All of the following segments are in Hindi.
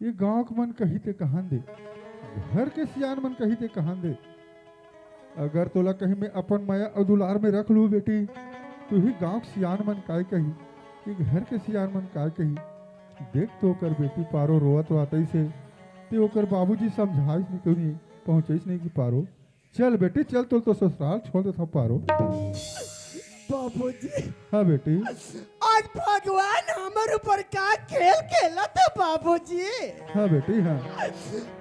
ये गांव के मन कही ते कहां दे, घर के सियान मन कही ते कहां दे। अगर तोला कहीं मैं अपन माया और दुलार में रख लूँ बेटी, तो ही गांव के सियान मन काय कही, कि घर के सियान मन काय कही। देख तो कर बेटी पारो रोवत आते से, ते ओकर बाबूजी समझाइस नहीं क्यों नहीं पहुंचाइस नहीं कि पारो चल बेटी चल, तो ससुराल छोड़ देता पारो। बाबूजी, हाँ बेटी। आज भगवान हमारे ऊपर का खेल खेला था बाबूजी। हाँ बेटी हाँ।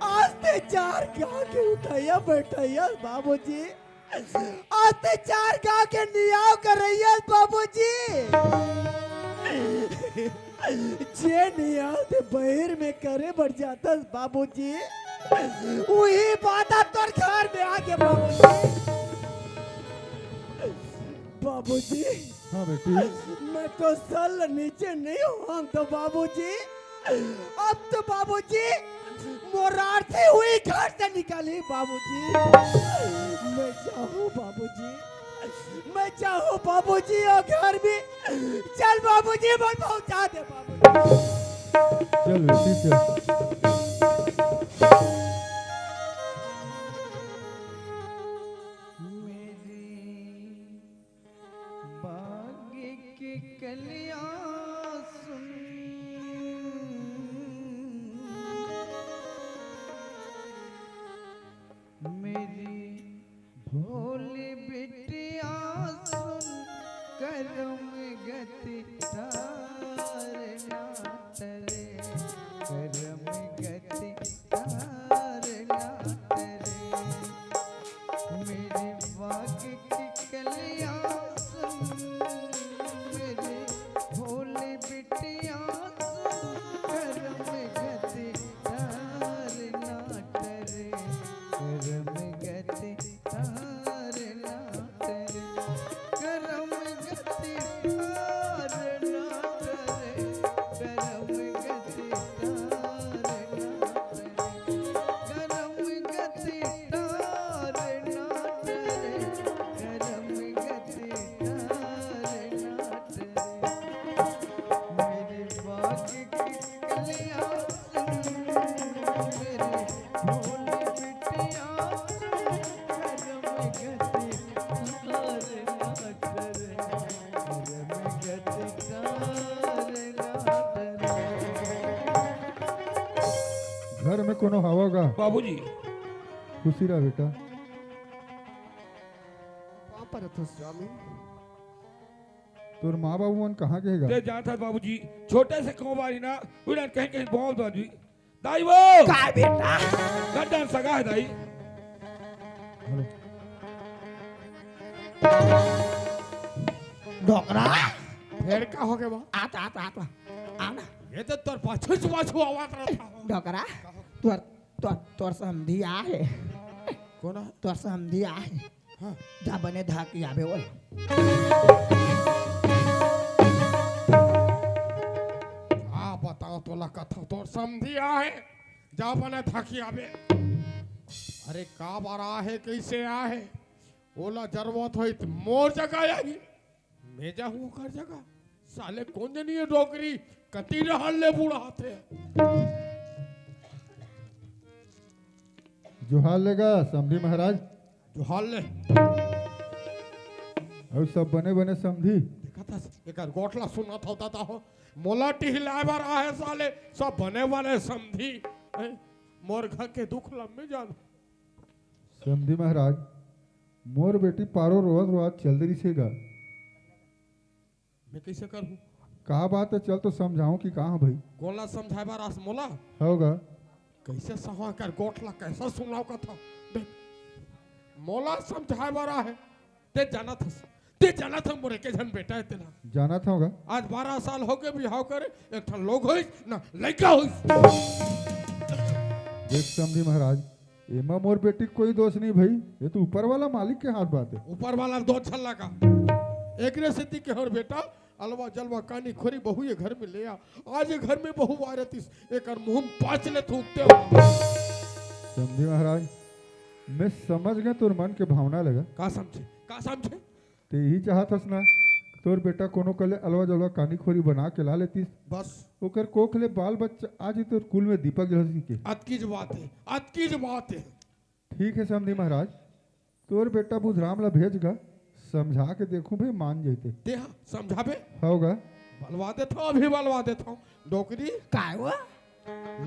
आज ते चार गांव के उठाइया बैठाइया बाबूजी, आज ते चार गांव के नियाव करैया बाबूजी। जे नियाव ते बहिर में करे बढ़ जाता बाबूजी, वही बात तोर घर में आके बाबूजी। बाबूजी, हाँ बेटी। मैं तो सल नीचे नहीं हूँ तो बाबूजी, अब तो बाबूजी मोरारते हुई घर से निकाली बाबूजी। मैं चाहूँ बाबूजी, मैं चाहूँ बाबूजी और घर भी चल बाबूजी बोल पहुँचा दे बाबूजी। चल बेटी चल। भोली बिटिया सुन करम गति तारना तरे, करम गति तारना तरे। मेरे भाग्य की कलिया सुन, मेरे भोली बिटिया सुन करम गति तारना तरे, करम गति तारना तरे, करम गति तारना तरे, करम गति तारना तरे, करम गति तारना तरे, करम गति तारना तरे। मेरे भाग्य की कलियां सुन, मेरे भोले बिटिया करम गति तारना करे, करम गति तारना करे। घर में कोनो हवागा बाबूजी। खुशी रहा बेटा। पापा तो स्वामी, तोर माँ बाबू मन कहाँ के ले हैगा? जाता बाबूजी, छोटे से कोबारी ना उड़न कहीं कहीं बहुत बाजी। दाई वो का बेटा गड्ढा सगा है दाई। हेलो। ढोकरा फिर का हो गया बा? आता आता आता आना ये तो तोर पाछू आवाज रहा ढोकरा, तोर तोर तोर समधी आहे, कौन है? तोर समधी आहे। हाँ। जा बने धाकी आवे बोल। आ बताओ तोला कथा तोर समझिया है, जा बने थाकी आवे। अरे का बारा है कैसे आहे, ओला जरूरत हो तो मोर जगह आई, मैं जाऊँ कर जगह। साले कौन जनी है डोकरी कती रहल ले बूढ़ा थे। जोहार लेगा समधी महाराज। जो हाल ले और सब बने बने समधी। देखा था एक गोटला सुना था होता हो, मोला टिहला बार आहे साले सब बने वाले समझी। मोर घर के दुख लम्बे जान। समधी महाराज, मोर बेटी पारो रोज रोज चल रही सेगा। मैं कैसे करूँ? कहा बात है, चल तो समझाऊं कि कहाँ भाई गोला समझाए बार आस मोला होगा। कैसे सहा कर गोटला कैसा सुनाओ का था। देख मोला समझाए बार है, ते जाना था मोरे के जन बेटा है तेरा। जाना था होगा। आज 12 साल हो गए बिहाव करे, एक ठन लोग होइस ना लड़का होइस। देख समधी महाराज, एमा मोर बेटी कोई दोष नहीं भाई, ये तो ऊपर वाला मालिक के हाथ बात है। ऊपर वाला दो छल्ला का एक रे सिद्धि के हर बेटा अलवा जलवा कानी खोरी बहू ये घर में ले आ। आज ये घर में बहू आ रहती एक मुंह में 5 ले थूकते हो। समधी महाराज, मैं समझ गया तुर मन के भावना लगा। का समझे ते यही चाहत हस ना तोर बेटा कोनो कले अलवा जलवा कहानी खोरी बना के ला लेतीस बस ओकर कोखले बाल बच्चा आज ही तोर कुल में दीपक जलसी के अतकीज बात है, अतकीज बात है। ठीक है समधी महाराज तोर बेटा बुधराम ला भेजगा समझा के देखूं भाई मान जैते दे समझाबे, होगा बलवा देता हूँ, अभी बलवा देता हूँ। डोकरी काय हुआ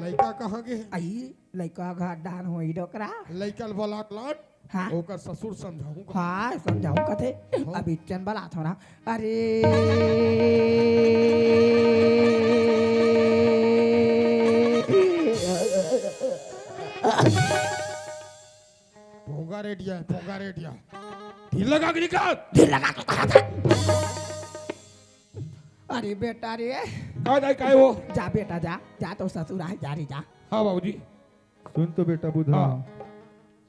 लड़का कहाँ के? आई लड़का घर डान होई डोकरा लड़का बोला लाट हाँ ओकर ससुर समझाऊंगा। हाँ समझाऊं कथे अभी चन बला थोड़ा अरे भोंगा रेडिया है, भोंगा रेडिया ढील लगा के निकाल। ढील लगा के कहा था अरे बेटा रे काय हो? जा बेटा जा जा तो ससुर है जा रे जा हाँ बाबूजी। सुन तो बेटा बुधराम हाँ।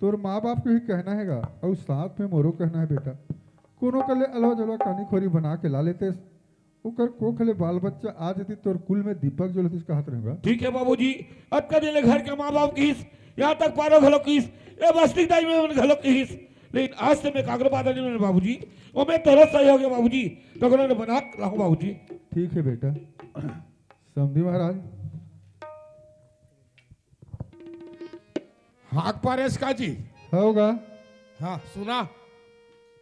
तोर माँ बाप को ही कहना हैगा और साथ में मोरो कहना है बेटा कोनो कले अलवा जलवा कहानी खोरी बना के ला लेते ओकर कोखले बाल बच्चा आ जती तोर कुल में दीपक जलतीस कहत रहेगा ठीक है बाबूजी। अब कर दिले घर के माँ बाप की हिस, यहाँ तक पारो घलो की हिस, ये बस्तिक दाई में घलो की हिस। लेकिन आज से मैं कागरो बादल नहीं मैंने बाबूजी, वो मैं तरह सही हो गया बाबूजी, तो उन्होंने बना लाऊं बाबूजी। ठीक है बेटा समझी महाराज हाक परेश का जी। होगा हाँ सुना।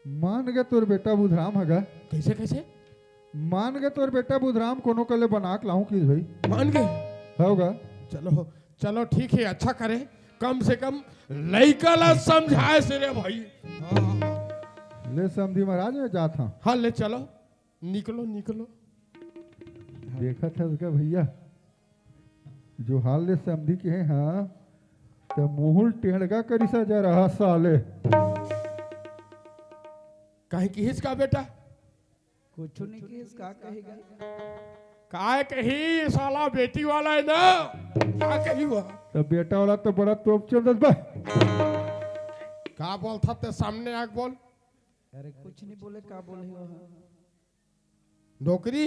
मान गए तोर बेटा बुधराम हैगा कैसे कैसे मान गए तोर बेटा बुधराम कोनो कले बना के लाऊं किस भाई मान गए? होगा चलो चलो ठीक है, अच्छा करे, कम से कम लड़का ला समझाए से रे भाई। हाँ ले समझी महाराज मैं जाता हूँ हाँ ले चलो, निकलो निकलो। देखा था उसका भैया जो हाल ले समझी के हैं हाँ तो मुहुल टेढ़गा करिसा जा रहा साले कहीं की हिचका बेटा कुछ नहीं कि इसका कहेगा काय कही साला बेटी वाला है ना, क्या कही हुआ? तो बेटा वाला तो बड़ा तोप चल बा क्या बोलता ते सामने आग बोल। अरे कुछ नहीं बोले क्या बोले हो नौकरी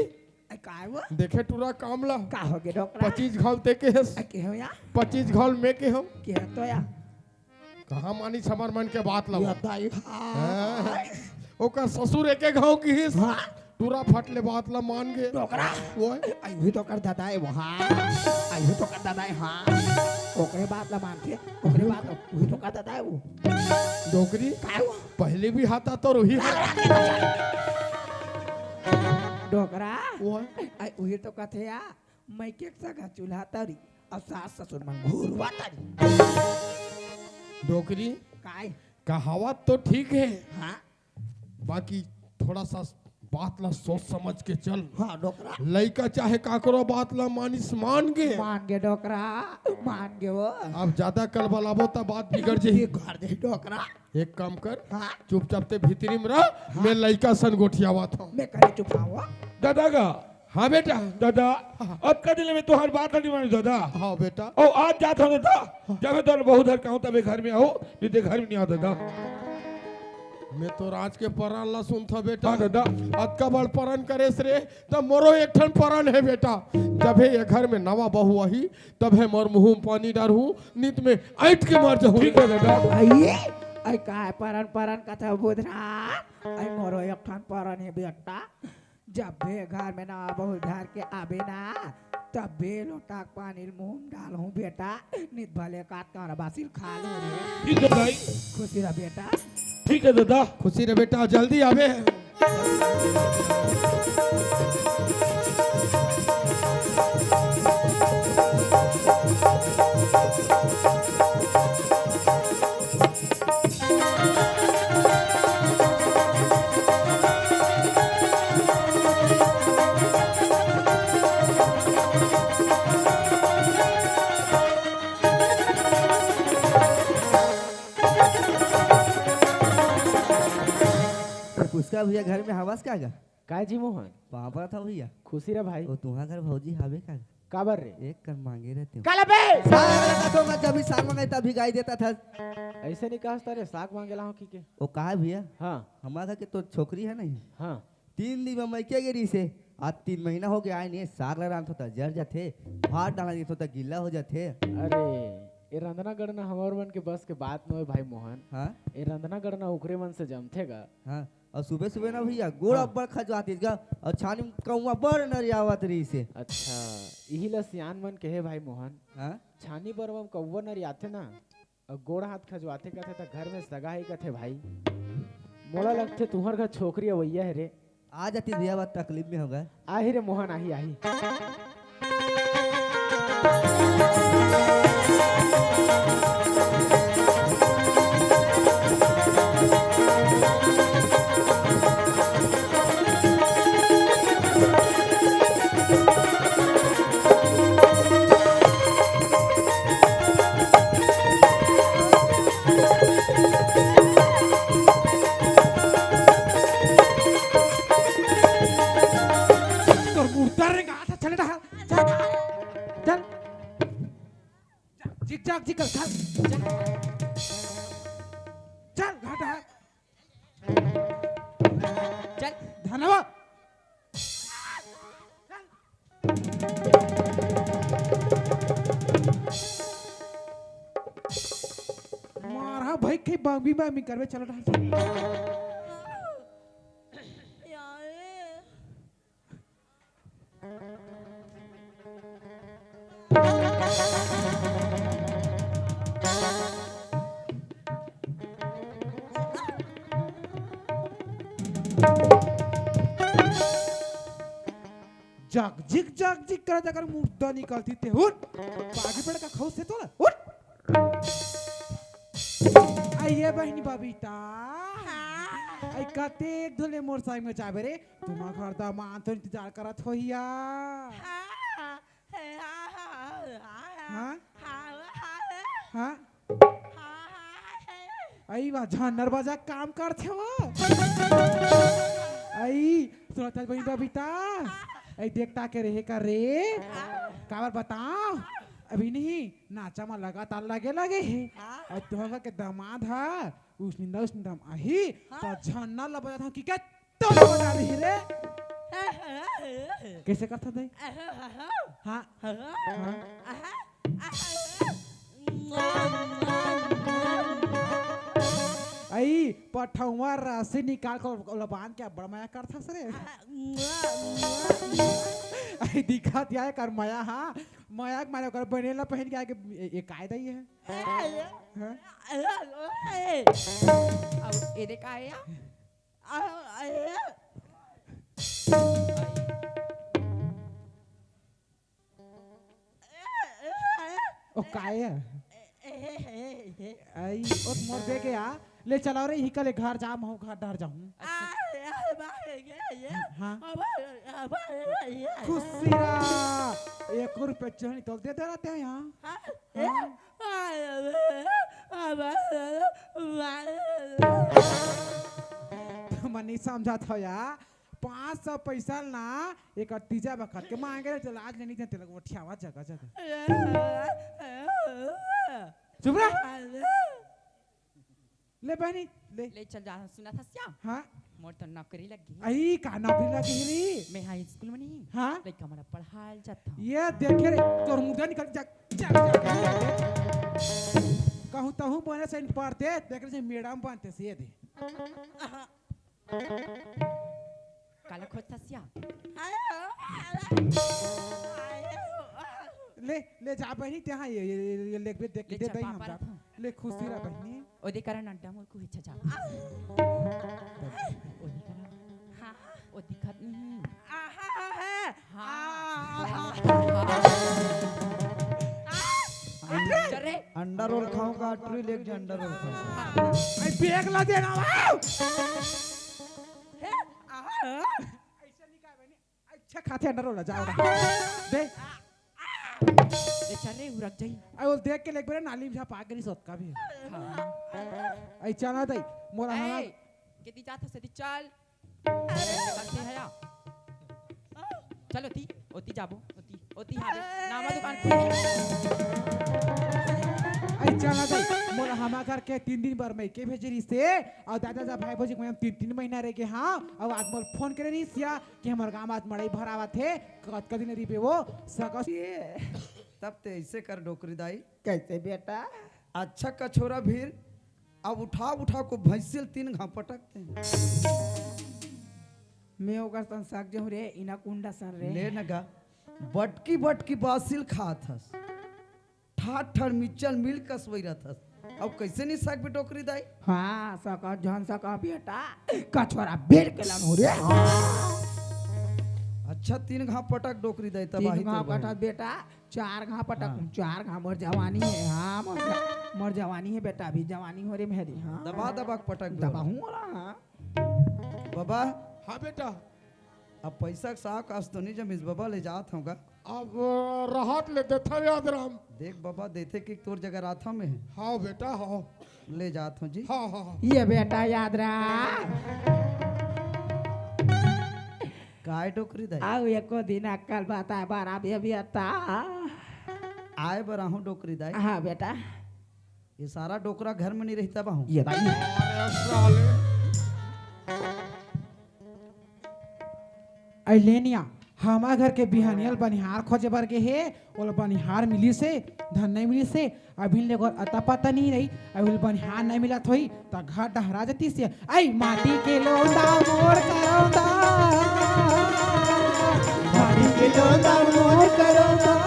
काय हुआ देखे टूरा काम ला का हो गया डॉक्टर 25 घाल दे के है, के हो या 25 घाल में के हम के तो या कहा मानी समर मन के बात या लगा। दाई हाँ। ओकर ससुर एक घाव की हिस टूरा फटले बात ला मान गए। डॉक्टर वो आई हुई तो कर दादा है वहाँ आई हुई तो कर दादा है हाँ ओकरे बात ला मानते ओकरे बात हुई तो कर दादा है वो नौकरी काय हुआ पहले भी हाथा तो रोही डोकरा वो आई हुई तो कथे या मैं के सगा चूल्हा तरी और सास ससुर मन घूरवा तरी नौकरी काय कहावत तो ठीक है, हाँ बाकी थोड़ा सा बात ला सोच समझ के चल। हाँ डोकरा लड़का चाहे काकरो बात ला मानिस मान गे, मान गे डोकरा मान गे वो अब ज्यादा कल बलाबो तो बात बिगड़ जाही। घर दे डोकरा एक काम कर हाँ चुपचाप ते भीतरी में रह, मैं लड़का सन गोठियावा था। मैं करे चुप हुआ दादा का हाँ बेटा। दादा अब कर दिले मैं तुम्हारी बात नहीं मानी दादा। हाँ बेटा। ओ आज जाता हूँ दादा, जब मैं तो बहुत घर का हूँ तब घर में आओ, नहीं तो घर में नहीं आता दादा। मैं तो राज के परान ला सुन था बेटा। हाँ दादा। अतका बड़ परन करे रे तब मोरो एक ठन परन है बेटा। जब है ये घर में नवा बहू आई तब है मोर मुंह में पानी डालूं, नित में ऐठ के मर जाऊं। ठीक है दादा। आइए आई काय परन परन कथा बुधरा आई मोरो एक ठन परन है बेटा। जब बे घर में ना बहु घर के आबे ना तब बे लोटा पानी मुंह में डालूं बेटा, नित भले काट कर बासिल खा लो रे। ठीक है भाई, खुशी रह बेटा। ठीक है दादा। खुशी रे बेटा, जल्दी आवे। उसका भैया घर में हवस का काय जी मोहन पापा था भैया खुशी रे भाई वो तुम्हारा घर भौजी हवे का काबर रे एक कर मांगे रहते हो। काला बे तो मैं जब भी साग मंगाई तभी गाई देता था। ऐसे नहीं कहता रे साग मांगेला हूं की के वो कहा भैया हां हमारा के तो छोकरी है नहीं हां 3 दिन में मैं क्या गिरी से आज 3 महीना हो गया आए नहीं साग लगा होता जर जाते भात डाला देता होता गीला हो जाते। अरे ये रंधना गढ़ना हमार मन के बस के बात न होए भाई मोहन। हाँ ये रंधना गढ़ना उकरे मन से जमथेगा हाँ और सुबह सुबह ना भैया गोड़ हाँ। अब्बड़ खजवाती का और छानी में कौवा बड़ नरियावत रही से। अच्छा यही ला सियान मन कहे भाई मोहन हाँ छानी बरवा कौवा नरी आथे ना और गोड़ हाथ खजवाते कथे त घर में सगा ही कथे भाई मोला लगथे तुहर घर छोकरी अवैया है रे आ जाती भैया बात तकलीफ में होगा। आही रे मोहन आही आही तोर मुर्दा रे गाथा चले रहा चल चल जिग जाग जिग चल चल घाटा चल धनवा मारा भाई के बांगी बांगी करवे चल रहा जाग जिग करा जाकर मुर्दा निकालती थे उठ बागी पेड़ का खाओ से तोला उठ आइए बहनी बबीता आई कते एक धुले मोर साई में चाबे रे तुमा घर दा मां तो इंतजार करत होइया हां हां आई वा झन्नर बजा काम करथे हो आई सुनत बहनी बबीता आई देखता के रहे का रे काबर बताओ अभी नहीं नाचा में लगातार लगे लगे है और तोहरा के दामाद है उस निंदा आही तो झन्ना ला बजा था कि क्या तो बजा रही रे कैसे करता दे हाँ आई पठौवा राशि निकाल कर लबान क्या बड़ा माया करता सरे आई दिखा दिया है कर माया हाँ माया माया कर बनेला पहन के आके ये कायदा ही है हाँ? अब ये देखा है ओ काय है आई और मोर दे के आ ले चलाओ रे ही कल घर जा मैं घर डर जाऊं हाँ खुशीरा 1 रुपया चढ़ी तो दे रहते हैं यहाँ मनी समझा था यार 500 पैसा ना एक तीजा बखत के मांगे चल आज लेनी थे तेरे को ठियावा जगह जगह चुप रह ले बहनी ले चल जा सुना था श्याम हाँ मोर तो नौकरी लगी आई का नौकरी लगी रे मैं हाई स्कूल में नहीं हाँ लड़का हमारा पढ़ाल जाता हूँ ये देखे रे तोर मुंह निकल जा कहूँ तहूँ बने से पढ़ते देख रहे मैडम बनते से दे काला खोजता श्याम ले जा बहनी त्याहाँ ये लेख भी देख ले दे चल दई हम पापा जा रखो। ले खुशी रह बहनी ओदे कारण अड्डा मोर को इच्छा जा ओदे कारण हाँ ओ दिखत नहीं चल रे अंडा रोल खाऊंगा ट्री लेग जा अंडा रोल खाऊंगा आई बैग ला देना वाओ ऐसा नहीं का बहनी अच्छा खाते अंडर रोला जाओ दे ले चल रे उरक जाई आई वो देख के लेक बेरे नाली में पाक गरी सोत का भी आई चला दई मोरा हला ए किती जात से चल करते है या चल ओती जाबो ओती हाबे नामा दुकान आई चला दई मोरा हमा घर के 3 दिन बर में के भेजरी से और दादा जा भाई भोजी में 3 महीना रह के हां और आज मोर फोन करे नहीं सिया कि हमर गांव आज मड़ई भरावा थे कत दिन रिपे वो सकस तब ते ऐसे कर डोकरी दाई कैसे बेटा अच्छा कछोरा भीर अब उठा को भैंसिल 3 घाव पटकते हैं मैं ओकर सन साग जो रे इना कुंडा सर रे ले नगा बटकी बटकी बासिल खात हस ठाठ ठाठ मिचल मिल कसवई रहत अब कैसे नहीं साग पे टोकरी दाई हाँ सका जहन सका बेटा कछोरा बेल के लन हो रे अच्छा 3 घाव पटक डोकरी दाई तब तीन घाव कटा बेटा 4 घाव पटक 4 घाव मोर जवानी है हाँ मोर जवानी है बेटा अभी जवानी हो रे मेरी हाँ दबा दबा के पटक दो। दबा हूँ हाँ बाबा हाँ बेटा अब पैसा के साग कास तो नहीं जमीस बाबा ले जात होगा अब राहत ले देता याद राम। देख बाबा देते कि तोर जगह राथा में है हाँ बेटा हाँ ले जात हूँ जी हाँ हाँ ये बेटा याद रहा काय टोकरी दाई आओ एको दिन अक्कल बता बारा भी आता आए बरा हूँ डोकरी दाई हाँ बेटा ये सारा डोकरा घर में नहीं रहता बाहू ये भाई अरे साले अलेनिया हमार घर के बिहानियल बनिहार खोजे बर के हे ओल बनिहार मिली से धन नहीं मिली से अभी ले अता पता नहीं रही अभी बनिहार नहीं मिला थोई त घर डहरा जती से आई माटी के लोंदा मोर करौदा माटी के लोंदा मोर करौदा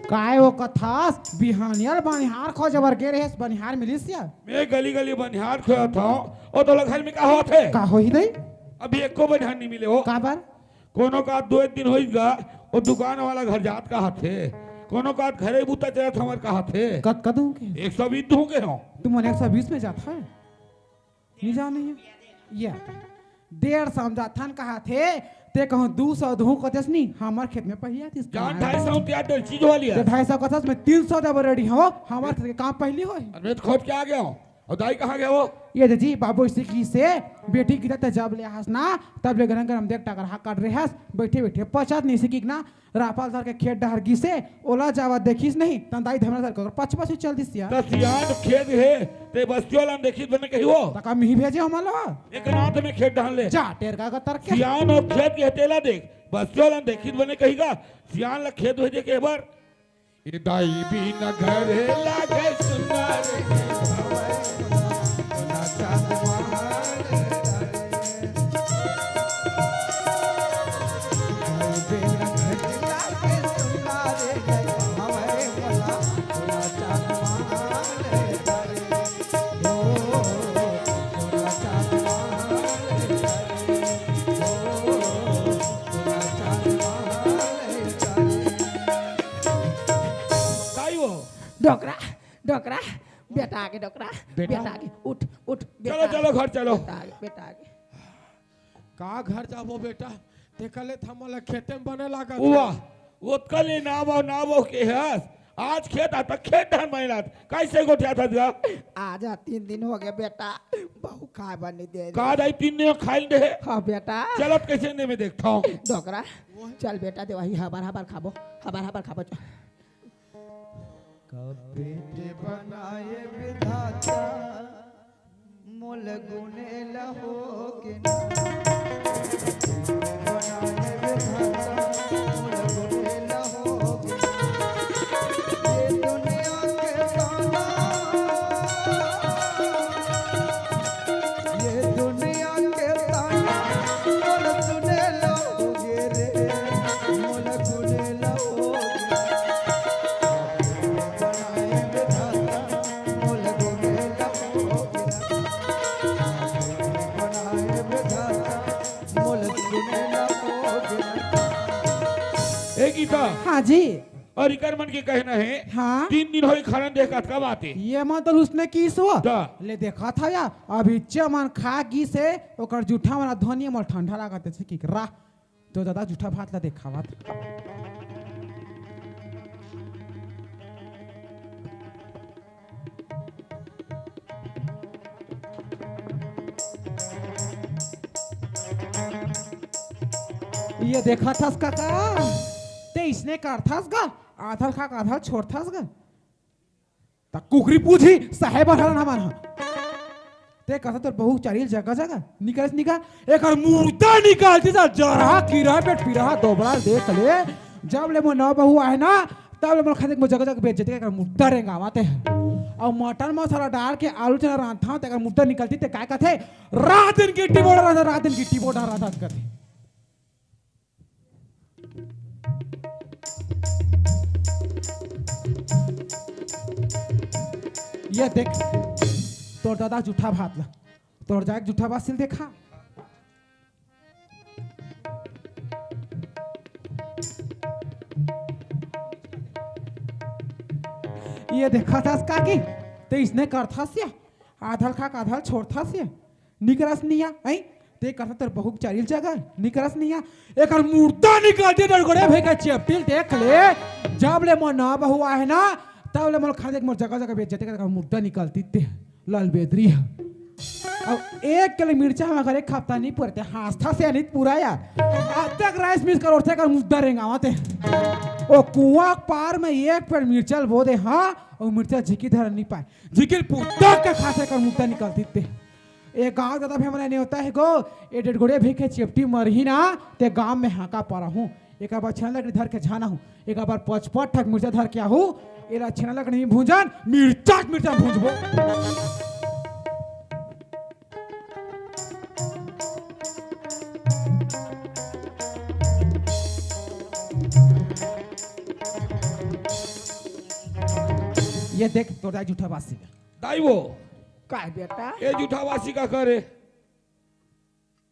काय वो कथास बिहानियल बनिहार खोजे बर के रहे बनिहार मिली से मैं गली गली बनिहार खोया था और तो घर में का होत है का होई नहीं अभी एको बनिहार नहीं मिले हो का बार कोनो का 2 दिन होइगा और दुकान वाला घर जात का हाथ है कोनो का घरे बूता चलत हमर का हाथ है कद कदों के 120 दूं के हो तुम 120 में जाता है नहीं जाने है ये 150 समझाथन कहा थे ते कहूं 200 दूं कतस नहीं हमार खेत में पहिया थी जान 250 त्यार चीज वाली है 250 कतस में 300 देब रेडी हो हमार खेत के काम पहली हो अरे खोज के आ गया हूं और दाई कहां गया वो ये जी बाबू सिकी से बेटी गिरा त जब ले हस ना तब ले गरम गरम देख टकर हा काट रहे हस बैठे बैठे पचात नहीं सिकी ना रापाल सर के खेत डहर गी से ओला जावा देखिस नहीं तंदाई धमरा सर कर पछ पछ चल दिस या तसियान खेत है ते बस्तियोला देखी बने कही वो तका मिही भेजे हमारा एक रात में खेत डाल ले जा टेर का तर के सियान और खेत के हतेला देख बस्तियोला देखी बने कहीगा सियान ला खेत भेजे के बार ये दाई भी न घरे लागे सुनारे डोकरा डोकरा बेटा आगे डोकरा बेटा आगे उठ उठ चलो चलो घर चलो बेटा आगे का घर जाबो बेटा ते कले थमला खेते में बने लागा वाह ओतकले नाव के हस आज खेत आता खेत धान महिनात कैसे गोठ्या था जा आज 3 दिन हो गया बेटा बहु खाए बनी दे का दाई 3 दिन खाइल दे हां बेटा चलत कैसे ने में देखता हूं डोकरा चल बेटा दे वही हबर खाबो बेटे बनाए विधाता मोल गुने लहो के ना बनाए विधाता मोल गुने लहो के ये दुनिया के ताना ये दुनिया के ताना मोल गुने लहोगे रे मोल गुने लहोगे हाँ जी और इकर मन के कहना है हाँ 3 दिन होई खाना देखा कब आते ये मतलब उसने की सो दा। ले देखा था या अभी चमन खा गी से ओकर जूठा वाला धनिया मोर ठंडा लागत है कि रा तो दादा जूठा भात ला देखावत ये देखा थास काका ते इसने करथास गा आधा खा आधा छोड़थास गा ता कुकरी पूछी साहेब हरण हमारा ते कथा तो बहु चारिल जगह जगह निकलस निका एक और मुर्दा निकालती था जरा कीरा पेट पिरा दोबड़ा देख ले जब ले मो नौ बहू आए ना तब ले मो खाते मो जगह जगह बेच देते का मुर्दा रेंगा आते हैं और मटन मसाला डाल के आलू चना रांधा ते का मुर्दा निकलती ते काय कथे रात दिन की टीबोड़ा रहा रात दिन की टीबोड़ा रहा कथे ये देख तोर दादा जूठा भात ला तोर जाके जूठा भात सिल देखा ये देखा था काकी ते इसने करथा से आधल खा आधल छोड़था से निकरस निया आई ते करथा तर बहुत चारिल जगह निकरस निया एक और मुर्दा निकालते डरगड़े भे का चेपटिल देख ले जब ले मो ना बहु है ना तब ले मोर खाने मोर जगह जगह बेच जाते का मुर्दा निकालती ते लाल बेदरी है अब एक किलो मिर्चा हम अगर एक हफ्ता नहीं पड़ते हास्था से अनित पूरा यार अब तक राइस मिस कर उठते कर मुद्दा रहेंगे आते ओ कुआं पार में एक पेड़ मिर्चल बो दे हाँ और मिर्चा झिकी धर नहीं पाए झिकी पुत्ता के खासे कर मुद्दा निकालती थे एक गांव दादा भी हमारा नहीं होता है गो ये डेढ़गोड़े भी के चिपटी मरही ना ते गांव में हाका पड़ा हूँ एक बार छेना लकड़ी धर के झाना हूँ एक बार 55 ठक मिर्चा धर के हूँ एला छेना लकड़ी भूंजन मिर्चा भूंजबो ये देख तो दाई जूठा वासी दाई वो काय बेटा ये जूठावासी का करे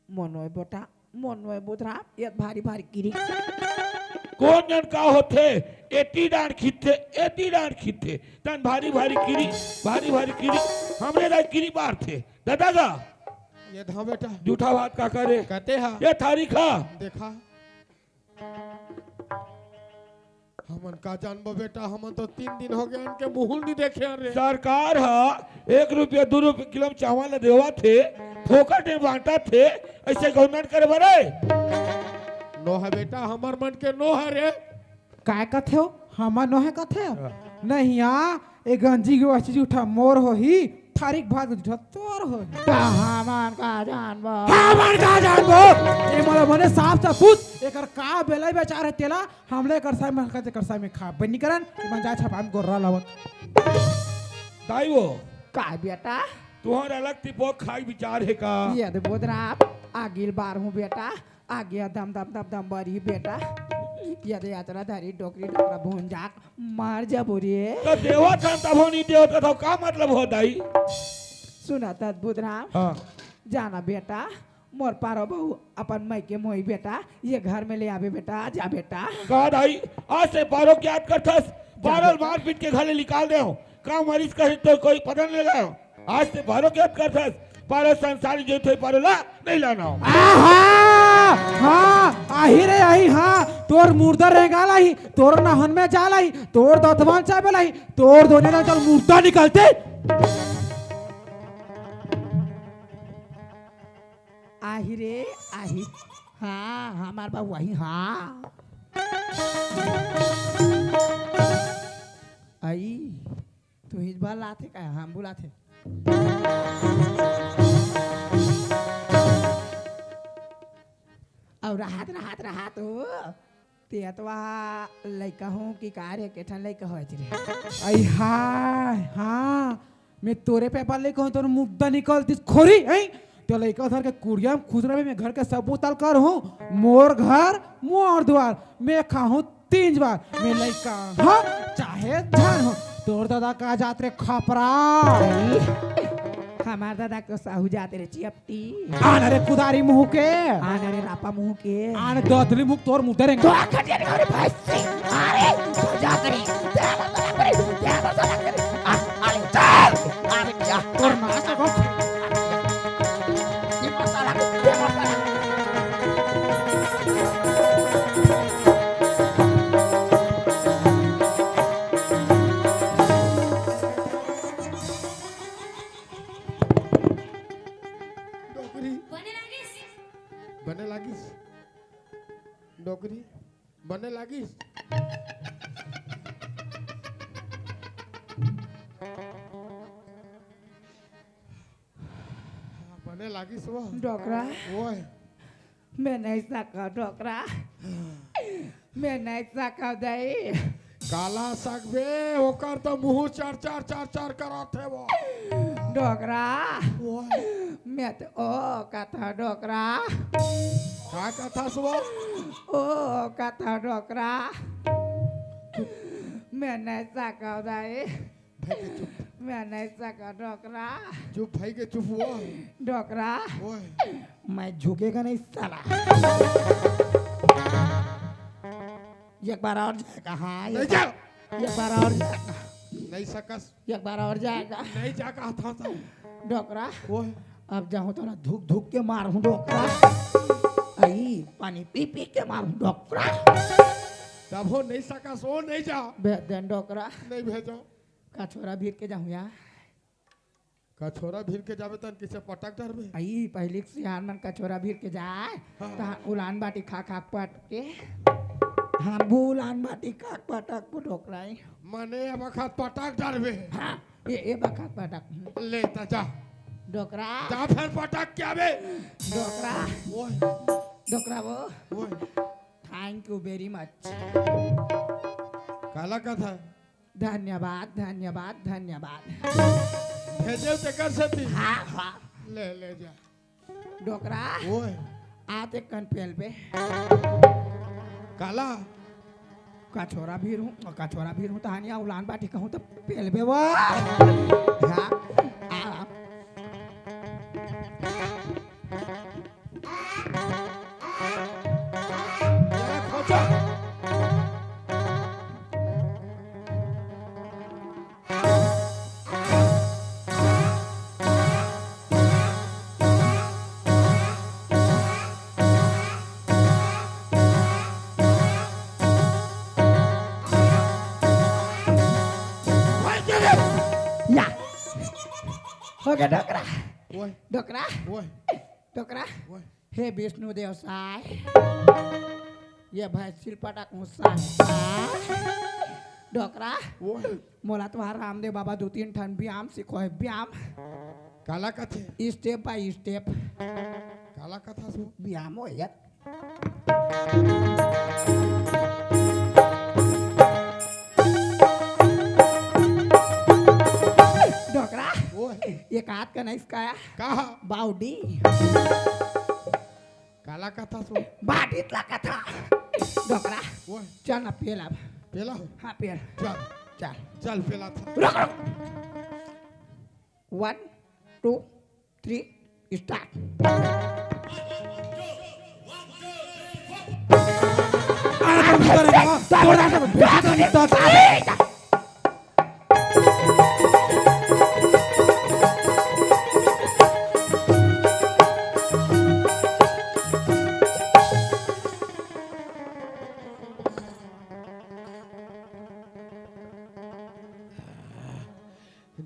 मनोय बेटा मनोय बुधरा ये भारी भारी गिरी कौन जन का होते एती डांड खींचते तन भारी भारी कीरी हमने दाई कीरी बार थे दादा का ये धा बेटा जूठा बात का करे कहते हैं ये थारी खा देखा हमन का जानबो बेटा हमन तो 3 दिन हो गए उनके मुहुल नहीं देखे रे सरकार हा 1 रुपया 2 रुपया किलो में चावल देवा थे फोकट में बांटा थे ऐसे गवर्नमेंट करे बरे नो है बेटा हमर मन के नो है रे काय कथे हो हमा नो है कथे नहीं यहाँ ए गंजी के वाची जूठा मोर हो ही थारिक भाग जूठा तोर हो हमान का जानबो ए मोला मने साफ साफ पूछ एकर का बेलाई बेचारे तेला हमले करसाई में खा बनी करन मन जा छपाम गोरा लावत दाई वो काय बेटा तुहर अलग तिपो खाई विचार है का ये दे बुधरा आगिल बार हूँ बेटा आगे दम दम दम दम बरी बेटा यदि यात्रा धारी डोकरी डोकरा भूंजाक मार जा बोरी तो देवा था तब नहीं देव तो का मतलब हो दाई सुना था बुधरा हाँ जाना बेटा मोर पारो बहू अपन मई के मोई बेटा ये घर में ले आवे बेटा जा बेटा का दाई आज से पारो क्या करथस पारो मार पीट के घरे निकाल दे का मरीज कहे तो कोई पता नहीं लगा आज से पारो क्या करथस पारो संसारी जो थे पारो ला नहीं लाना हाँ आही रे आही हाँ तोर मुर्दा रहेगा लाई तोर नहन में जा लाई तोर दतवान चाबे लाई तोर दोने ना चल मुर्दा निकलते आही रे आही हाँ हमार बाबू आही हाँ आई तू हिज बार लाथे का हम बुलाथे और राहत हो तेतवा लइका हूँ कि कार्य केठन लइका होय रे आई हाँ मैं तोरे पेपर लेके हूँ तोर मुद्दा निकलती खोरी आई तो लइका उधर के कुड़िया खुदरा में मैं घर के सब उताल कर हूँ मोर घर मोर द्वार मैं खाऊं 3 बार मैं लइका हाँ चाहे जान हो तोर दादा का जात रे खपरा हमार दादा को साहू जाते रे चिपटी आन रे कुदारी मुंह के आने रे रापा मुंह के आन दतली मुख तोर मुद्दा रे तो खटिया रे अरे भाई से अरे तो जा करी अरे चल अरे जा तोर नाच को ये मसाला बने लागिस डोकरी बने लगी बने लगी सुबह डोकरा ओए मैं नहीं सका डोकरा मैं नहीं सका दई काला सकबे ओकर तो मुंह चार चार चार चार कराते वो डोकरा ओए मैं तो ओ कथा डोकरा का कथा सुबह ओ कथा डोकरा मैं नहीं सका दई भाई के चुप मैं नहीं सका डोकरा चुप भाई के चुप हुआ डोकरा ओए मैं झुकेगा नहीं साला एक बार और जाएगा हाँ नहीं जा एक बार और जाएगा नहीं सकस एक बार और जाएगा नहीं जा कहा था सब डोकरा ओए अब जाऊं तो ना धुक धुक के मारूं डोकरा आई पानी पी पी के मारूं डोकरा तब हो नहीं सकस वो नहीं जा भेज दें डोकरा नहीं भेजो का छोरा भीड़ के जाऊं यार का छोरा भीड़ के जावे तन किसे पटक डर में आई पहले सियान मन का छोरा भीड़ के जाए हाँ। ता उलान बाटी खा खा पट के हाँ बुलान बाटी खा पटक डोकरा मने अब खात पटक डर में हाँ ये बखत पटक ले ता जा डोकरा जा फिर पटक क्या बे डोकरा ओए डोकरा वो ओए थैंक यू वेरी मच काला कथा धन्यवाद धन्यवाद धन्यवाद भेजे ते कर सकती हाँ हाँ ले ले जा डोकरा ओए आते कनपेल पे काला कछोरा भीड़ हूँ तहानिया उलान बाटी कहूँ तो पेल पे वो हाँ आ, ये खोचा या हो गया डोकरा ओए डोकरा ओए डोकरा ओए हे विष्णु देव साय ये भाई सिलपटा डोकरा ओए मोला तुम्हारा रामदेव बाबा 2-3 ठन व्यायाम सिखो है व्यायाम काला कथे स्टेप बाय स्टेप काला कथा सु व्यायाम हो यार डोकरा ओए एक हाथ का नहीं सिखाया कहा बाउडी काला कथा सु बाटीतला कथा डोकरा ओए चल ना पेला पेला हो हाँ पेल चल चल चल पेला था रुक रुक 1 2 3 स्टार्ट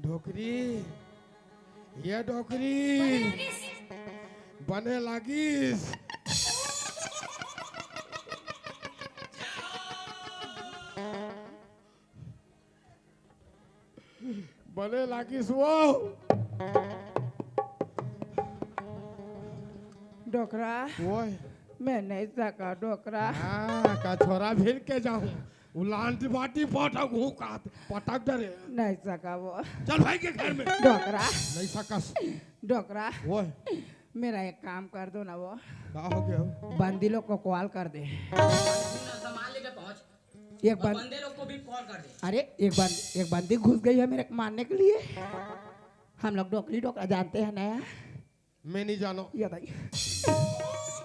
डोकरी ये डोकरी बने लागिस बने लागिस वो डोकरा ओए मैं नहीं सका डोकरा हाँ का छोरा भीड़ के जाऊं उलान बाटी पटक हूँ का पटक डरे नहीं सका वो चल भाई के घर में डोकरा नहीं सकस डोकरा ओए मेरा एक काम कर दो ना वो का हो गया बंदी लोग को कॉल कर दे सामान लेके पहुंच एक बंद बंदे लोग को भी कॉल कर दे अरे एक बंदी घुस गई है मेरे को मारने के लिए हम लोग डोकरी डोकरा जानते हैं नया मैं नहीं जानो ये बताइए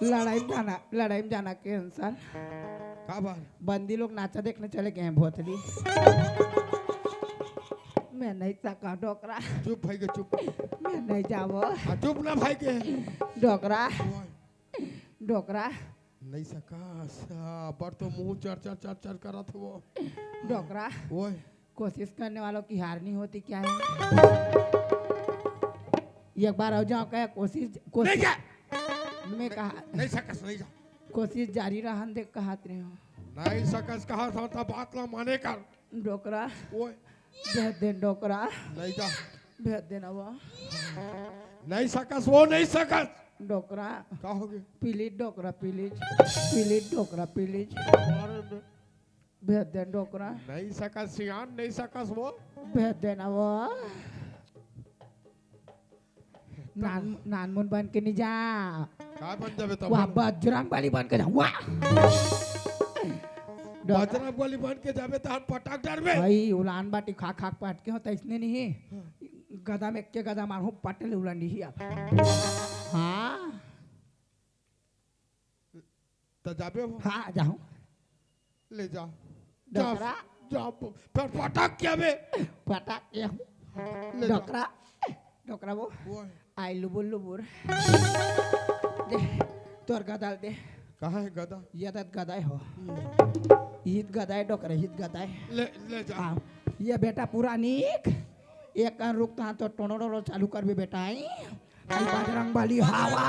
लड़ाई में जाना के इंसान का बार बंदी लोग नाचा देखने चले गए हैं भोतली मैं नहीं सका डोकरा चुप भाई के चुप मैं नहीं जावो चुप ना भाई के डोकरा ओए डोकरा नहीं सकस पर तो मुंह चर चर चर चर करत वो डोकरा ओए कोशिश करने वालों की हार नहीं होती क्या है एक बार हो जाओ क्या कोशिश नहीं कोशिश जा मैं कहा नहीं सकस नहीं जा कोशिश जारी रहन दे कहत रहे हो नहीं सकस कहा था तो बात ना माने कर डोकरा ओए भेज दे डोकरा नहीं जा भेज देना वो नहीं सकस वो नहीं सकस डोकरा क्या हो गया please Dokra please Dokra please भेज दे डोकरा नहीं सकस सियान नहीं सकस वो भेज देना वो नानमुन बन के नहीं जा क्या बन जावे तब वहाँ बजरंग वाली बन के जा वाह बजरंग वाली बन के जावे तो हम पटाक डर में भाई उलान बाटी खा खा पट के होता इसने नहीं गदा में के गदा मारू पटल उलान नहीं आप हाँ तो जावे वो हाँ जाऊँ ले जा डोकरा जा फिर पटाक क्या बे पटा के ले जा डोकरा डोकरा वो वो आई लुबुर दे तोर गदा दे कहाँ है गधा ये तत गदाय हो हित गदाय डोकरा हित गदाय ले जा हाँ ये बेटा पूरा नीक एक कान रुकता तो टोनोडो चालू कर भी बेटा आई आई बजरंग वाली हवा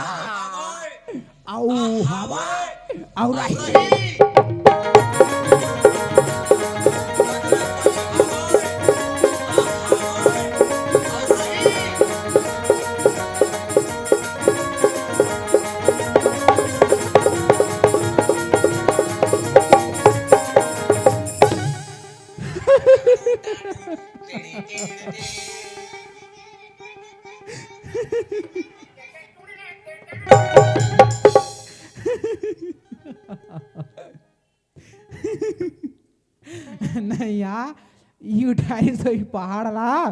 आउ हवा आउ रही नहीं यार यू उठाई सही पहाड़ ला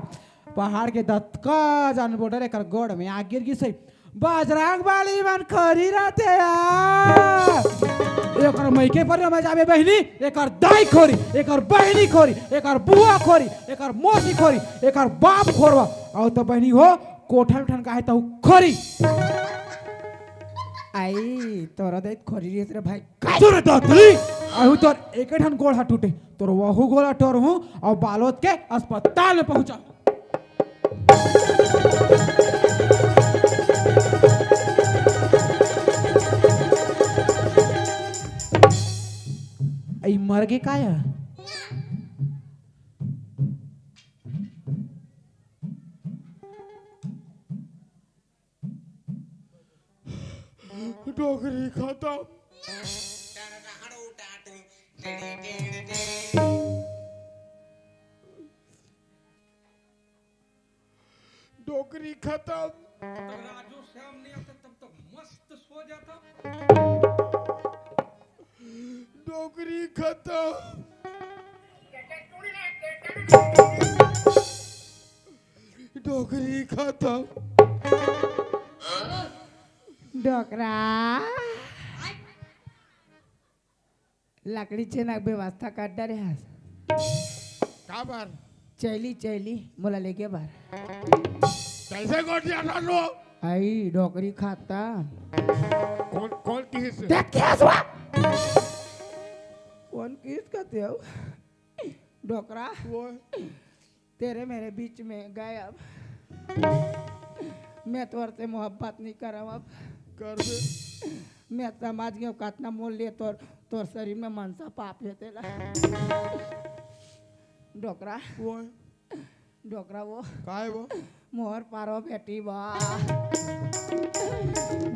पहाड़ के दत्का जान बोर्डर एक गोड़ में आ गिर सही बजरंग वाली मन खरी रहते यार एक मैके पर में जावे बहनी एक दाई खोरी एक बहनी खोरी एक बुआ खोरी एक मोसी खोरी एक बाप खोरवा और तो बहनी हो कोठा उठन का है तो खोरी आई तोरा दे खोरी रे भाई तोरे दादरी आहू तोर एक ठन गोड़ हाथ टूटे तोर वहू गोड़ा टोर हूं और बालोद के अस्पताल में पहुंचा आई मर गए काया डोगरी खत्म डोगरी खत्म राजू श्याम नहीं आता तब तो मस्त सो जाता डोगरी खत्म डोगरी खत्म डोकरा लाकडीचे ना व्यवस्था काढ रे हास का बार चैली मला लेके बार कैसे गोट जाना लो आई डोकरी खाता कौन किस देख केस हुआ कौन किस कहते हो डोकरा वो तेरे मेरे बीच में गायब मैं तोर से मोहब्बत नहीं करब अब कर दे मैं समझ गया कितना मोल लिए तोर शरीर में मनसा पाप है तेरा डोकरा वो का है वो मोहर पारो बेटी बा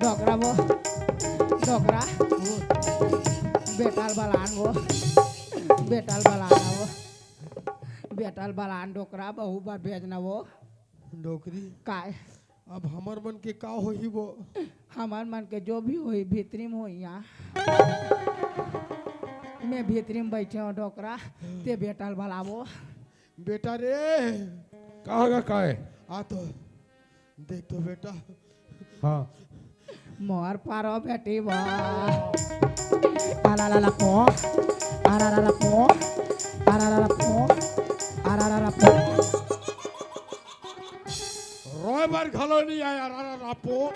डोकरा बेटाल बलान डोकरा बहु बार भेजना वो डोकरी काय अब हमर मन के का होही वो हमार मन के जो भी होई भीतरी में होई यहाँ मैं भीतरी में बैठे हूँ डोकरा ते बेटाल बलावो बेटा रे कहागा का है आ तो देख तो बेटा हाँ मोर पारो बेटी बा आला पो आला पो रोए बार खलो नहीं आया रापो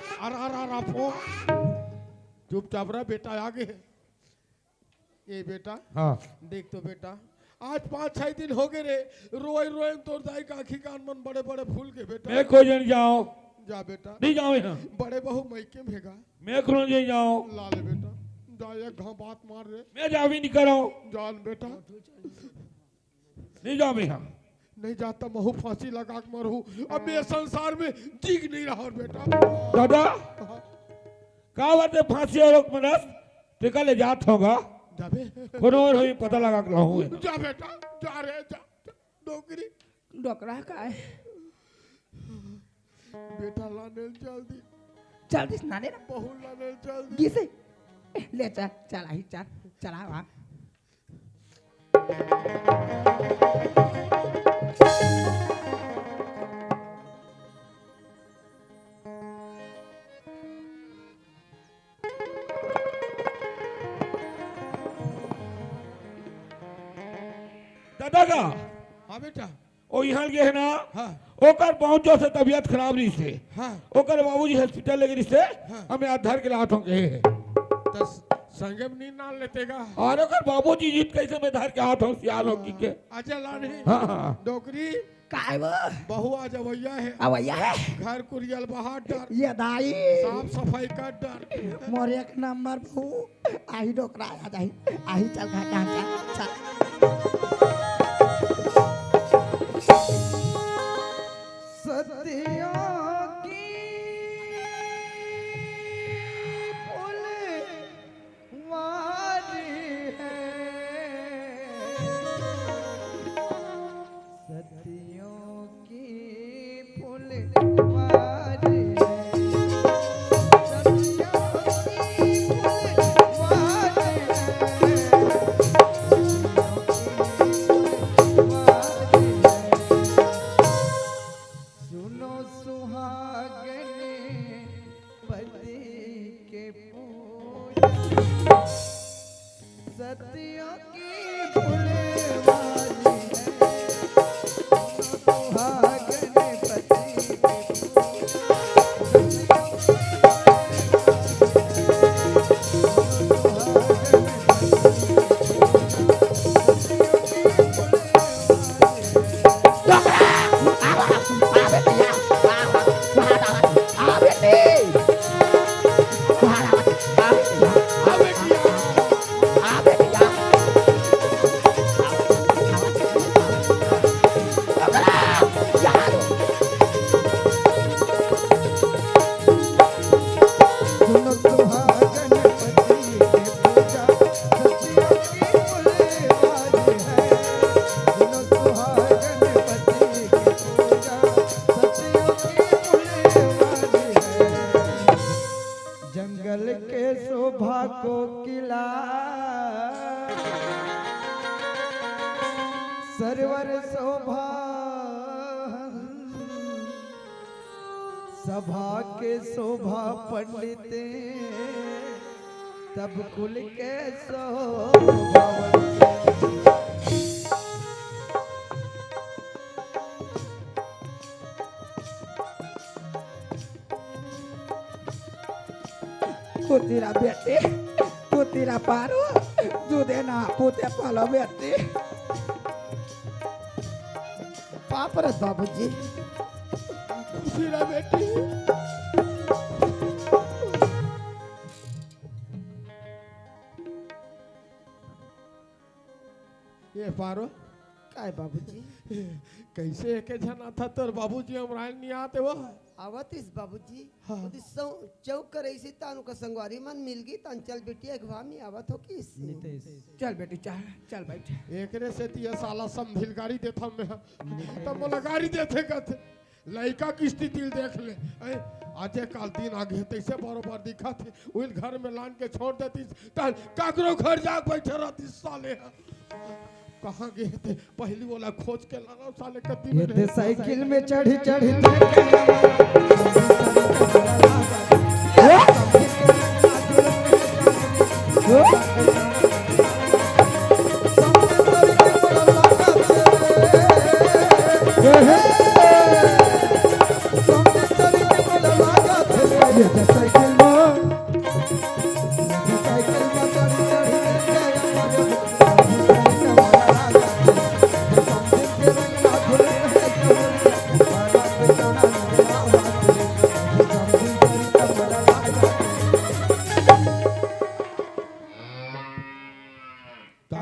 चुपचाप रहा बेटा आगे ये बेटा हाँ देख तो बेटा आज 5-6 दिन हो गए रे रोए तोड़ दाई का आखी कान मन बड़े बड़े फूल के बेटा मैं को जन जाओ जा बेटा नहीं जाओ यहाँ बड़े बहु मैके भेगा मैं कौन जाओ ला ले बेटा जा एक घाव बात मार रे मैं जा भी नहीं कर रहा हूँ, जान बेटा नहीं जाओ मैं यहाँ। नहीं जाता महू फांसी लगा के मरू अब ये संसार में जीग नहीं रहा बेटा दादा का बात है फांसी और मनस टिका ले जात होगा जाबे कोनो और होई पता लगा के लाऊं है। जा बेटा जा रे जा डोकरी डोकरा का है बेटा लाने जल्दी जल्दी नाने ना बहू लाने जल्दी किसे ले चल चला ही चल चला वहाँ दादा का हाँ बेटा ओ यहाँ के है ना हाँ ओकर पहुंचो से तबीयत खराब रही से हाँ ओकर बाबूजी हॉस्पिटल लेके से हाँ। हमें आधार के लातों के है तो संगे में नींद ना लेतेगा और ओकर बाबूजी जीत कैसे में धार के हाथों सियाल हो की के अजय लाने हाँ हाँ डोकरी काय वो बहू आज अवैया है अवैया है घर कुरियल बाहर डर ये दाई साफ सफाई का डर मोर एक नंबर भू आही डोकरा आ जाही आही चल घाटा चल सदियों की फुलवारी है सदियों की फुलवारी है सदियों की फुलवारी सुनो सुहागने पति के पूजा सतियों की फुलवारी है सुनो सुहागने पति के पूजा सुनो सुहागन पति के पूजा सतियों की फुलवारी है सुनो सुहागन पति के पूजा सतियों की फुलवारी है जंगल के शोभा को किला सरवर शोभा सभा के शोभा पंडित तब कुल के शोभा पुतीरा बेटे पुतीरा पारो दूधे ना पुते पालो बेटे पाप रे बाबूजी खुशी रह बेटी ये पारो काय बाबूजी कैसे एके जना था तोर बाबूजी हमरा नहीं आते वो आवतिस बाबूजी हाँ। उदी चौक करैसी तानु का संगवारी मन मिल गई तन चल बेटी अगवा में आवत हो किस चल बेटी चल चल बैठ एकरे से तिया साला समझिल गाड़ी देता मैं तब बोला गाड़ी देते कथे लड़का की स्थिति देख ले आजे काल दिन आगे तैसे बरोबर दिखा थे उन घर में लान के छोड़ देती तन काकरो घर जाके बैठे रहती साले कहाँ गए थे पहली वाला खोज के लाना साले कति में ये साइकिल में चढ़ी चढ़ी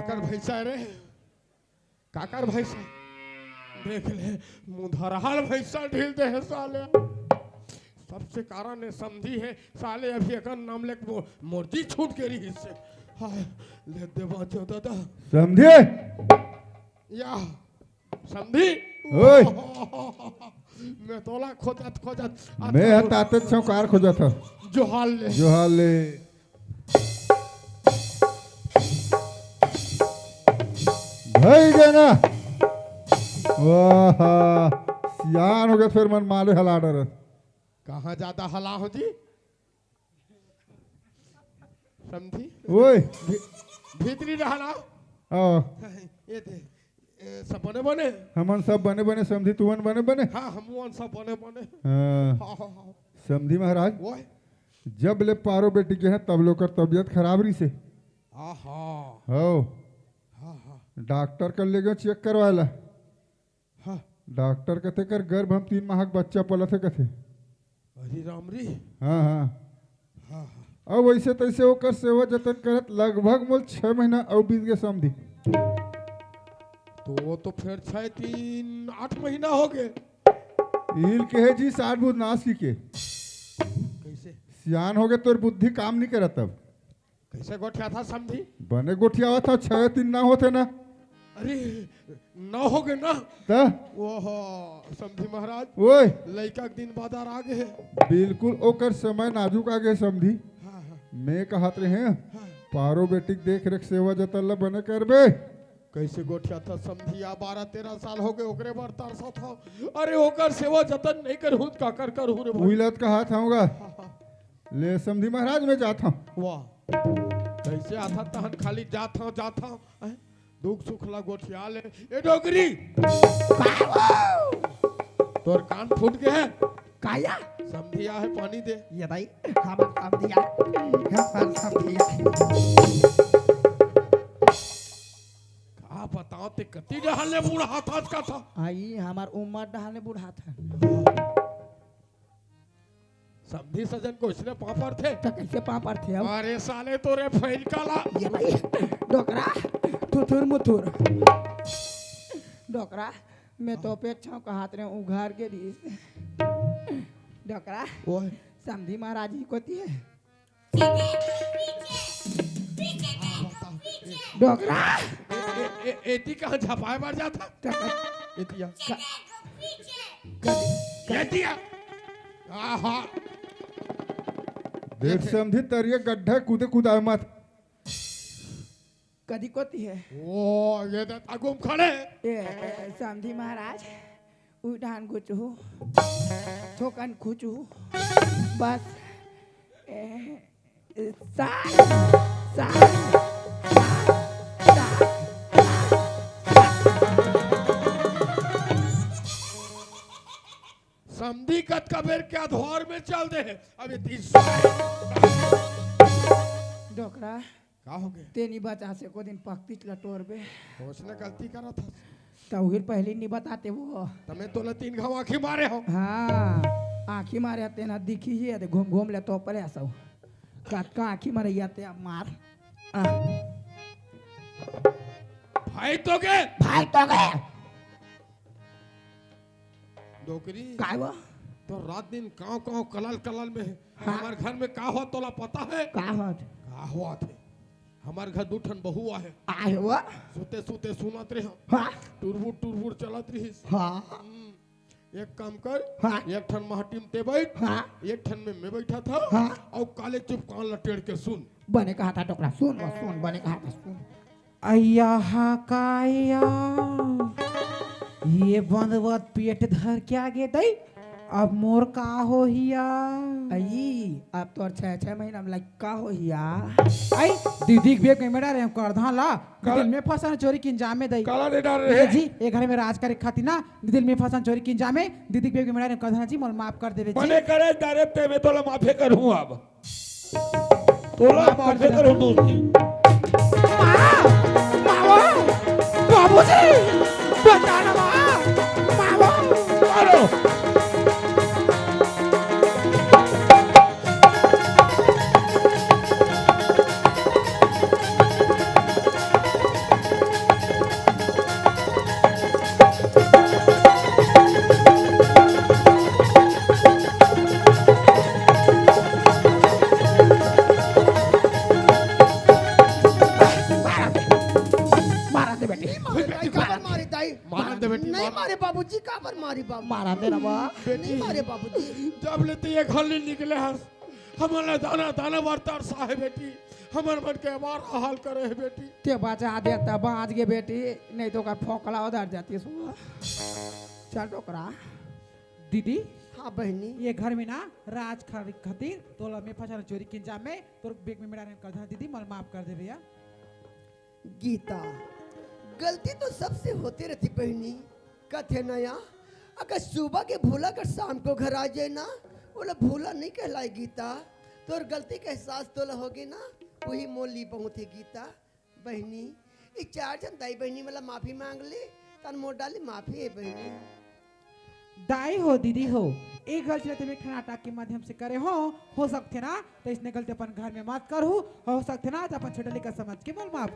काकर भैसा रे काकर भैसा देख ले मुंधरहाल भैसा ढील दे है साले सबसे कारण है समझी है साले अभी अगर नाम ले मूर्ति छूट के रही से हाय ले दे बाजो दादा समझे या समझी ओए मैं तोला खोजत मैं हताते चौकार खोजा था जो हाल ले जो हाले भाई गना वाह सियान हो गया फिर मन माले हला डर कहाँ ज्यादा हला हो जी समझी ओए भीतरी रहना आओ ये दे सब बने बने हमन सब बने बने समझी तुवन बने बने हाँ हम सब बने बने हाँ हाँ हाँ हाँ समझी महाराज वो जब ले पारो बेटी के हैं तब लोग कर तबियत खराब रही से हाँ हाँ हो हाँ हाँ डॉक्टर कर ले गए चेक करवाला हाँ डॉक्टर कहते कर गर्भ हम 3 माह का बच्चा पला थे कहते अरे राम री हाँ हाँ हाँ अब वैसे तैसे होकर सेवा जतन करत लगभग मोल 6 महीना और बीत गए समझी तो फिर 6-3-8 महीना हो गए इल के है जी 60 बुध नाश की के कैसे सियान हो गए तो बुद्धि काम नहीं करा तब कैसे गोठिया था समझी बने गोठिया हुआ था 6-3 ना होते ना अरे न हो गए ना ता ओहो समझी महाराज ओए लड़का के दिन बाद आ गए बिल्कुल ओकर समय नाजुक आ गए समझी हाँ हाँ मैं कहत रहे हैं हाँ पारो बेटी देख रेख सेवा जतन ला बने करबे कैसे गोठिया था समझिया 12-13 साल हो गए ओकरे बार तरसा था अरे ओकर सेवा जतन नहीं करहूं का करूं रे भाई उइलत का हाथ आऊंगा ले समझी महाराज मैं जाता हूँ वाह कैसे आता तहन खाली जाता हूं दुख सुख ला गोठिया ले ए डोगरी तोर कान फूट गए है काया समझिया है पानी दे ये भाई हम दिया हम दिया का बताओ ते कति डहाले बूढ़ा हाथ का था आई हमार उम्र डहाने बूढ़ा था समझी सजन को इसने पापड़ थे तो कैसे पापड़ थे हम अरे साले तोरे फैल काला ये भाई डोकरा थुथुर मुथुर डोकरा मैं तो अपेक्षा का हाथ रे उघार के दी डोकरा ओए समझी महाराज जी को थी डोकरा एती कहाँ झपाए मार जाता एतिया एतिया आहा देख समझी तरिए गड्ढा कूदे कूदा मत कदी को थी है ओ ये तो अगुम खड़े समझी महाराज उठान गुचू ठोकन खुचू बस समझी कत कबेर के अधवार में चल दे अबे 30 डोकरा का हो गए तेनी बचा से को दिन पक्ति लटोर बे तो उसने गलती करा था तौहिर पहले नहीं बताते वो तमें तो 3 घाव आंखें मारे हो हाँ आँखी मारे आते ना दिखी ही है घूम घूम ले तो पले ऐसा काट का आँखी मारे आते अब मार भाई तो गए डोकरी काय वो तो रात दिन काव कलल में है हमारे घर में का हुआ तोला पता है का होत का हुआ थे हमारे घर 2 ठन बहू आहे आए वो सुते सुनत रहे हाँ टुरबुर चलत रही हाँ एक काम कर हाँ एक ठन महाटीम ते बैठ हाँ एक ठन में मैं बैठा था हाँ और काले चुप कान लटेड़ के सुन बने कहा था टोकरा सुन बने कहा था सुन अय्या काया ये बंदवत पेट धर के आगे दई अब मोर का हो हिया आई अब तो 6 महीना में लाइक का हो हिया आई दीदी के में मेरा रे करधा ला दिल में फसन चोरी की इंजाम में दई काला ने डाल ए रहे जी ए घर में राज करे खाती ना दिल में फसन चोरी की इंजाम में दीदी के मेरा रे करधा जी मोल माफ कर देवे जी बने करे दारे ते मैं तोला माफे करूं अब तोला माफे करूं दोस्ती बाबूजी बचाना मारो मारे बाबूजी का पर मारी बाबू मारा दे ना बा नहीं मारे बाबूजी जब लेते ये घर ले निकले हस हमारा दाना दाना बरतर सा है बेटी हमार मन के हमारा हाल करे है बेटी ते बचा दे तब आज के बेटी नहीं तो का फोकला उधर जाती सुबह चल टोकरा दीदी हाँ बहनी ये घर में ना राज खातिर तोला में फंसा चोरी के इंजाम में तोर बेग में मेरा कर दे दीदी मल माफ कर दे भैया गीता गलती तो सबसे होती रहती बहनी कथे नया अगर सुबह के भूला कर शाम को घर आ जाए ना बोला भूला नहीं कहलाए गीता तोर गलती का एहसास तोला होगी ना वही मोली बहुत है गीता बहनी ये चार जन दाई बहनी वाला माफी मांग ले तन मोड़ डाली माफी है बहनी दाई हो दीदी हो एक गलती रहते में नाटक के माध्यम से करे हो सकते ना तो इसने गलती अपन घर में मत करू हो सकते ना तो अपन छोटे लेकर समझ के बोल माफ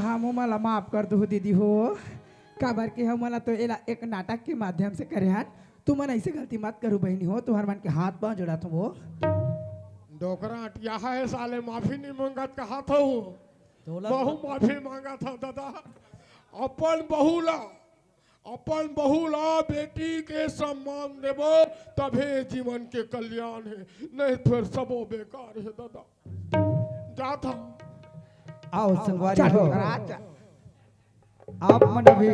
हाँ मला माफ कर दो दीदी हो काबर के हम मला तो एक नाटक के माध्यम से करे हन तू मन ऐसे गलती मत करू बहनी हो तुम्हार मन के हाथ पांव जोड़ा तुम हो डोकरा अटिया है साले माफी नहीं मांगत कहा था बहु माफी मांगा था दादा अपन बहुला बेटी के सम्मान देवो तभे जीवन के कल्याण है नहीं फिर सबो बेकार है दादा जा था आओ संगवारी हो आप मन भी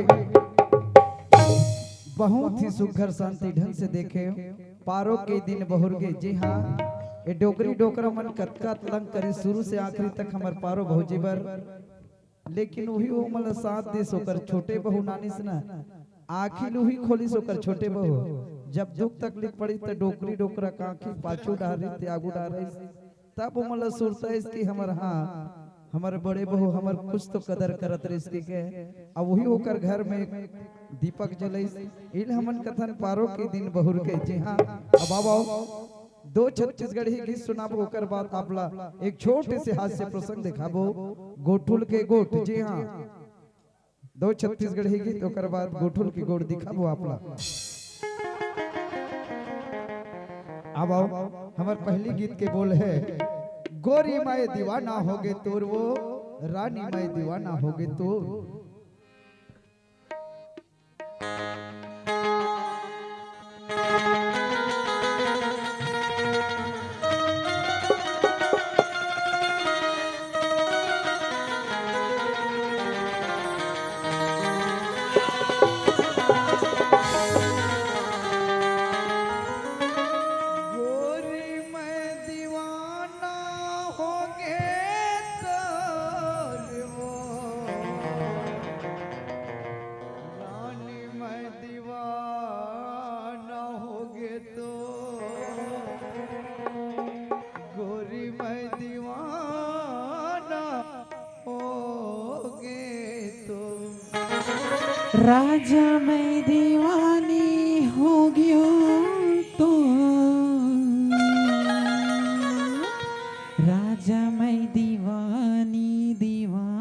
बहुत ही सुघर शांति ढंग से देखे पारो के दिन बहुर के जी हाँ ये डोकरी डोकरा मन कतका तलंग करे शुरू से आखिरी तक हमार पारो बहुजी बर लेकिन वही वो मतलब साथ दे सोकर छोटे बहु नानी से ना आखिर वही खोली सोकर छोटे बहु जब दुख तकलीफ पड़ी तो डोकरी डोकरा काखी पाछू डाल रही थी आगू डाल रही तब वो मतलब सुरता है इसकी हमार हाँ हमारे बड़े बहु हमार कुछ तो कदर करत रही इसकी के अब वही होकर घर में दीपक जलाई इल हमन कथन पारो के दिन बहुर के जी हाँ अब आओ दो छत्तीसगढ़ी गीत सुनाबो होकर बाद आपला एक छोटे से हास्य प्रसंग दिखाबो गोठुल के गोट जी हाँ दो छत्तीसगढ़ी गीत होकर बाद गोठुल की गोट दिखाबो आपला अब आओ हमार पहली गीत के बोल है गोरी माए दीवाना होगे तोर वो रानी माए दीवाना होगे तो राजा मैं दीवानी हो गया